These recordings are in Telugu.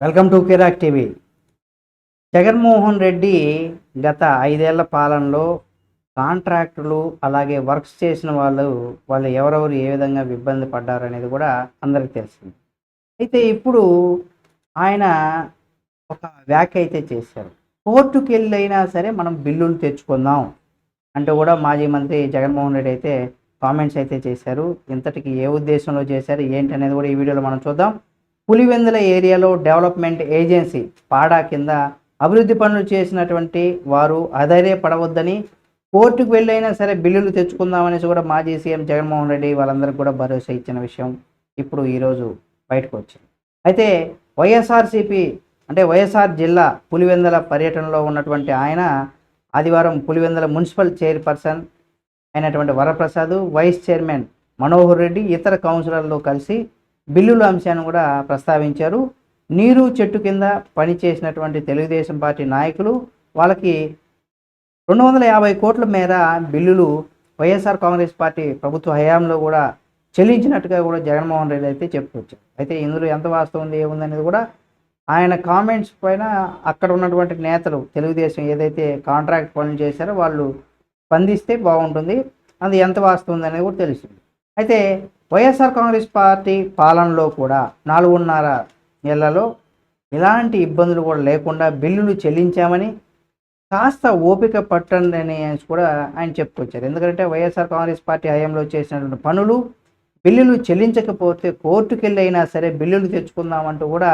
Welcome to Kirrak TV. Jaganmohan Reddy గత 5 ఏళ్ల పాలనలో కాంట్రాక్టులు అలాగే వర్క్స్ చేసిన వాళ్ళు ఎవరెవరు ఏ విధంగా ఇబ్బంది పడ్డారనేది కూడా అందరికీ తెలిసింది. అయితే ఇప్పుడు ఆయన ఒక వ్యాఖ్య అయితే చేశారు. కోర్టుకెళ్ళైనా సరే మనం బిల్లులు తెచ్చుకుందాం అంటూ కూడా మాజీ మంత్రి జగన్మోహన్ రెడ్డి అయితే కామెంట్స్ అయితే చేశారు. ఇంతటికి ఏ ఉద్దేశంలో చేశారు ఏంటి అనేది కూడా ఈ వీడియోలో మనం చూద్దాం. పులివెందుల ఏరియాలో డెవలప్మెంట్ ఏజెన్సీ పాడా కింద అభివృద్ధి పనులు చేసినటువంటి వారు అధైర్యపడవద్దని, కోర్టుకు వెళ్ళైనా సరే బిల్లులు తెచ్చుకుందామనేసి కూడా మాజీ సీఎం జగన్మోహన్ రెడ్డి వాళ్ళందరికీ కూడా భరోసా ఇచ్చిన విషయం ఇప్పుడు ఈరోజు బయటకు వచ్చింది. అయితే వైఎస్ఆర్సీపీ అంటే వైఎస్ఆర్ జిల్లా పులివెందుల పర్యటనలో ఉన్నటువంటి ఆయన ఆదివారం పులివెందుల మున్సిపల్ చైర్పర్సన్ అయినటువంటి వరప్రసాద్, వైస్ చైర్మన్ మనోహర్ రెడ్డి, ఇతర కౌన్సిలర్లు కలిసి బిల్లుల అంశాన్ని కూడా ప్రస్తావించారు. నీరు చెట్టు కింద పనిచేసినటువంటి తెలుగుదేశం పార్టీ నాయకులు వాళ్ళకి 250 కోట్ల మేర బిల్లులు వైఎస్ఆర్ కాంగ్రెస్ పార్టీ ప్రభుత్వ హయాంలో కూడా చెల్లించినట్టుగా కూడా జగన్మోహన్ రెడ్డి అయితే చెప్పుకొచ్చారు. అయితే ఇందులో ఎంత వాస్తవం ఉంది ఏముందనేది కూడా ఆయన కామెంట్స్ పైన అక్కడ ఉన్నటువంటి నేతలు తెలుగుదేశం ఏదైతే కాంట్రాక్ట్ పనులు చేశారో వాళ్ళు స్పందిస్తే బాగుంటుంది. అది ఎంత వాస్తవం ఉందనేది కూడా తెలుస్తుంది. అయితే వైఎస్ఆర్ కాంగ్రెస్ పార్టీ పాలనలో కూడా 4.5 ఏళ్లలో ఎలాంటి ఇబ్బందులు కూడా లేకుండా బిల్లులు చెల్లించామని, కాస్త ఓపిక పట్టండి అని కూడా ఆయన చెప్పుకొచ్చారు. ఎందుకంటే వైఎస్ఆర్ కాంగ్రెస్ పార్టీ హయాంలో చేసినటువంటి పనులు బిల్లులు చెల్లించకపోతే కోర్టుకెళ్ళి అయినా సరే బిల్లులు తెచ్చుకుందామంటూ కూడా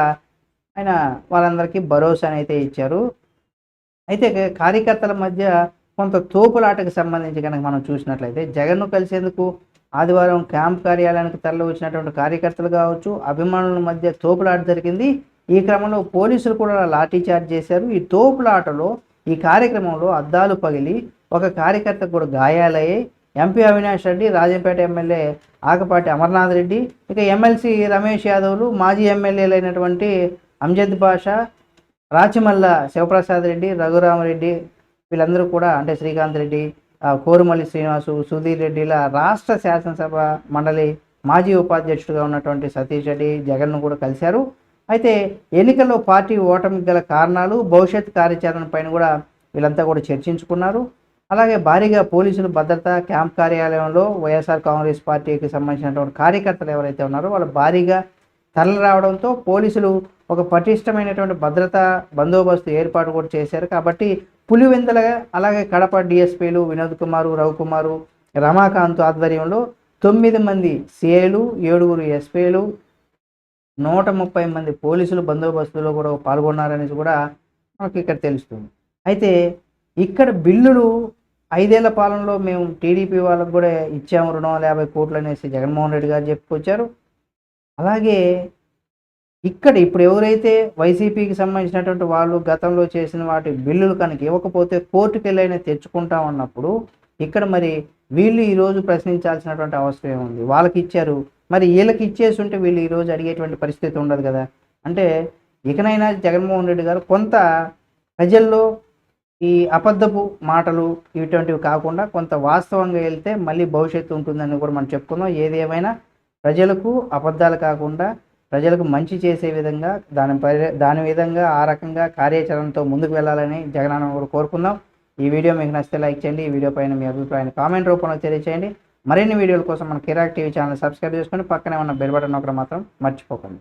ఆయన వాళ్ళందరికీ భరోసాని అయితే ఇచ్చారు. అయితే కార్యకర్తల మధ్య కొంత తోపులాటకు సంబంధించి కనుక మనం చూసినట్లయితే జగన్ను కలిసేందుకు ఆదివారం క్యాంప్ కార్యాలయానికి తరలి వచ్చినటువంటి కార్యకర్తలు కావచ్చు, అభిమానుల మధ్య తోపులాట జరిగింది. ఈ క్రమంలో పోలీసులు కూడా లాఠీ చార్జ్ చేశారు. ఈ తోపులాటలో ఈ కార్యక్రమంలో అద్దాలు పగిలి ఒక కార్యకర్తకు కూడా గాయాలయ్యాయి. ఎంపీ అవినాష్ రెడ్డి, రాజంపేట ఎమ్మెల్యే ఆకపాటి అమర్నాథ్ రెడ్డి, ఇక ఎమ్మెల్సీ రమేష్ యాదవ్లు, మాజీ ఎమ్మెల్యేలైనటువంటి అంజద్ బాషా, రాచమల్ల శివప్రసాద్ రెడ్డి, రఘురామరెడ్డి వీళ్ళందరూ కూడా అంటే శ్రీకాంత్ రెడ్డి, కోరుమల్లి శ్రీనివాసు, సుధీర్ రెడ్డిల రాష్ట్ర శాసనసభ మండలి మాజీ ఉపాధ్యక్షుడిగా ఉన్నటువంటి సతీష్ రెడ్డి జగన్ను కూడా కలిశారు. అయితే ఎన్నికల్లో పార్టీ ఓటమికి గల కారణాలు, భవిష్యత్ కార్యాచరణ పైన కూడా వీళ్ళంతా కూడా చర్చించుకున్నారు. అలాగే భారీగా పోలీసులు భద్రత క్యాంప్ కార్యాలయంలో వైఎస్ఆర్ కాంగ్రెస్ పార్టీకి సంబంధించినటువంటి కార్యకర్తలు ఎవరైతే ఉన్నారో వాళ్ళు భారీగా తరలి రావడంతో పోలీసులు ఒక పటిష్టమైనటువంటి భద్రతా బందోబస్తు ఏర్పాటు కూడా చేశారు. కాబట్టి పులివెందుల అలాగే కడప డిఎస్పీలు వినోద్ కుమారు, రవికుమారు, రమాకాంత్ ఆధ్వర్యంలో 9 మంది సిఐలు, 7 ఎస్పీలు, 130 మంది పోలీసులు బందోబస్తులో కూడా పాల్గొన్నారనేసి కూడా మనకి ఇక్కడ తెలుస్తుంది. అయితే ఇక్కడ బిల్లులు 5 ఏళ్ల పాలనలో మేము టీడీపీ వాళ్ళకు కూడా ఇచ్చాము 250 కోట్లు అనేసి జగన్మోహన్ రెడ్డి గారు చెప్పుకొచ్చారు. అలాగే ఇక్కడ ఇప్పుడు ఎవరైతే వైసీపీకి సంబంధించినటువంటి వాళ్ళు గతంలో చేసిన వాటి బిల్లులు కనుక ఇవ్వకపోతే కోర్టుకెళ్ళైనా తెచ్చుకుంటామన్నప్పుడు ఇక్కడ మరి వీళ్ళు ఈరోజు ప్రశ్నించాల్సినటువంటి అవసరం ఏముంది? వాళ్ళకి ఇచ్చారు, మరి వీళ్ళకి ఇచ్చేసి ఉంటే వీళ్ళు ఈరోజు అడిగేటువంటి పరిస్థితి ఉండదు కదా. అంటే ఇకనైనా జగన్మోహన్ రెడ్డి గారు కొంత ప్రజల్లో ఈ అబద్ధపు మాటలు ఇటువంటివి కాకుండా కొంత వాస్తవంగా వెళ్తే మళ్ళీ భవిష్యత్తు ఉంటుందని కూడా మనం చెప్పుకుందాం. ఏది ఏమైనా ప్రజలకు అబద్ధాలు కాకుండా ప్రజలకు మంచి చేసే విధంగా దాని విధంగా ఆ రకంగా కార్యాచరణతో ముందుకు వెళ్ళాలని జగనన్న కూడా కోరుకుందాం. ఈ వీడియో మీకు నచ్చితే లైక్ చేయండి. ఈ వీడియో పైన మీ అభిప్రాయాన్ని కామెంట్ రూపంలో తెలియచేయండి. మరిన్ని వీడియోల కోసం మన కిరాక్ టీవీ ఛానల్ సబ్స్క్రైబ్ చేసుకొని పక్కనే ఉన్న బెల్ బటన్ నొక్కడం మాత్రం మర్చిపోకండి.